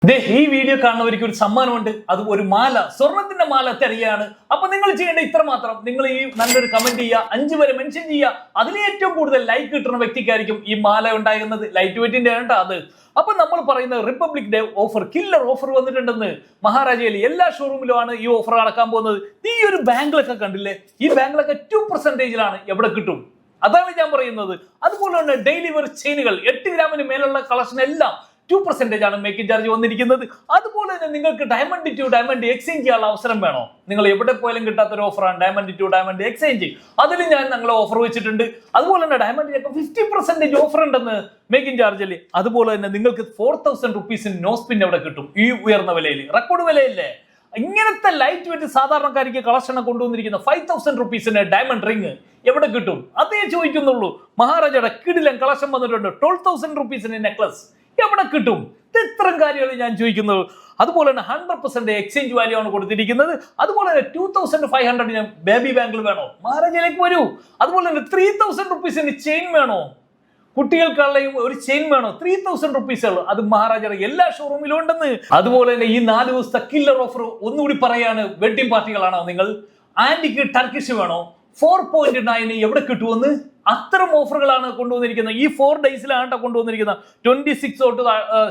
ഈ വീഡിയോ കാണുന്നവർക്ക് ഒരു സമ്മാനമുണ്ട്. അത് ഒരു മാല, സ്വർണത്തിന്റെ മാല തരികയാണ്. അപ്പൊ നിങ്ങൾ ചെയ്യേണ്ട ഇത്ര മാത്രം, നിങ്ങൾ ഈ നല്ലൊരു കമന്റ് ചെയ്യുക, 5 വരെ മെൻഷൻ ചെയ്യുക. അതിന് ഏറ്റവും കൂടുതൽ ലൈക്ക് കിട്ടുന്ന വ്യക്തിക്കായിരിക്കും ഈ മാല ഉണ്ടാകുന്നത്. ലൈറ്റ് വെയിറ്റിന്റെ ആണ് അത്. അപ്പൊ നമ്മൾ പറയുന്നത് republic day offer, killer offer വന്നിട്ടുണ്ടെന്ന്. മഹാരാജയിൽ എല്ലാ ഷോറൂമിലുമാണ് ഈ ഓഫർ നടക്കാൻ പോകുന്നത്. ഈ ഒരു ബാങ്കിലൊക്കെ കണ്ടില്ലേ, ഈ ബാങ്കിലൊക്കെ 2% എവിടെ കിട്ടും? അതാണ് ഞാൻ പറയുന്നത്. അതുപോലെ തന്നെ ഡെയിലി വെയർ ചെയിനുകൾ 8 ഗ്രാമിന് മേലുള്ള കളക്ഷൻ എല്ലാം 2% ആണ് മേക്കിംഗ് ചാർജ് വന്നിരിക്കുന്നത്. അതുപോലെ തന്നെ നിങ്ങൾക്ക് ഡയമണ്ട് ടു ഡയമണ്ട് എക്സ്ചേഞ്ച് ചെയ്യാനുള്ള അവസരം വേണോ? നിങ്ങൾ എവിടെ പോയാലും കിട്ടാത്തൊരു ഓഫറാണ് ഡയമണ്ട് ടു ഡയമണ്ട് എക്സ്ചേഞ്ച്. അതിൽ ഞാൻ ഞങ്ങൾ ഓഫർ വെച്ചിട്ടുണ്ട്. അതുപോലെ തന്നെ ഡയമണ്ടിനൊക്കെ 50% ഓഫർ ഉണ്ടെന്ന് മേക്കിംഗ് ചാർജിൽ. അതുപോലെ തന്നെ നിങ്ങൾക്ക് 4000 റുപ്പീസിന് നോ സ്പിൻ എവിടെ കിട്ടും? ഈ ഉയർന്ന വിലയിൽ, റെക്കോർഡ് വിലയില്ലേ? ഇങ്ങനത്തെ ലൈറ്റ് വെയിറ്റ് സാധാരണക്കാർക്ക് കളക്ഷനെ കൊണ്ടുവന്നിരിക്കുന്ന 5000 റുപ്പീസിന് ഡയമണ്ട് റിംഗ് എവിടെ കിട്ടും? അതേ ചോദിക്കുന്നുള്ളൂ. മഹാരാജയുടെ കിടിലൻ കളക്ഷൻ വന്നിട്ടുണ്ട്. 12000 റുപ്പീസിന് നെക്ലസ് എവിടെ കിട്ടും? ഇത്തരം കാര്യങ്ങൾ ഞാൻ ചോദിക്കുന്നത്. അതുപോലെ തന്നെ 100% എക്സ്ചേഞ്ച് വാല്യൂ ആണ് കൊടുത്തിരിക്കുന്നത്. അതുപോലെ തന്നെ 2500 ബേബി ബാങ്കിൾ വേണോ? മഹാരാജയിലേക്ക് വരൂ. അതുപോലെ തന്നെ 3000 റുപ്പീസിന് ചെയിൻ വേണോ? കുട്ടികൾക്കുള്ള ഒരു ചെയിൻ വേണോ? 3000 റുപ്പീസ്. അത് മഹാരാജയുടെ എല്ലാ ഷോറൂമിലും ഉണ്ടെന്ന്. അതുപോലെ തന്നെ ഈ 4 ദിവസത്തെ കില്ലർ ഓഫർ ഒന്നുകൂടി പറയാണ്. വെഡിങ് പാർട്ടികളാണോ നിങ്ങൾ? ആന്റിക്ക് ടർക്കിഷ് വേണോ? 4.9 എവിടെ കിട്ടുമെന്ന്? അത്തരം ഓഫറുകളാണ് കൊണ്ടുവന്നിരിക്കുന്നത്. ഈ 4 ഡേയ്സിലാണ് കൊണ്ടുവന്നിരിക്കുന്നത്. 26 തൊട്ട്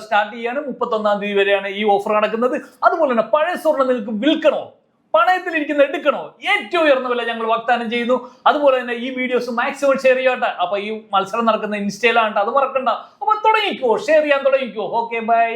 സ്റ്റാർട്ട് ചെയ്യാനും 31-ാം തീയതി വരെയാണ് ഈ ഓഫർ നടക്കുന്നത്. അതുപോലെ തന്നെ പഴയ സ്വർണ്ണം നിങ്ങൾക്ക് വിൽക്കണോ? പണയത്തിലിരിക്കുന്ന എടുക്കണോ? ഏറ്റവും ഉയർന്ന വില ഞങ്ങൾ വാഗ്ദാനം ചെയ്യുന്നു. അതുപോലെ തന്നെ ഈ വീഡിയോസ് മാക്സിമം ഷെയർ ചെയ്യട്ടെ. അപ്പൊ ഈ മത്സരം നടക്കുന്ന ഇൻസ്റ്റയിലാണ്, അത് മറക്കണ്ട. അപ്പൊ തുടങ്ങിക്കോ, ഷെയർ ചെയ്യാൻ തുടങ്ങിക്കോ. Okay, by.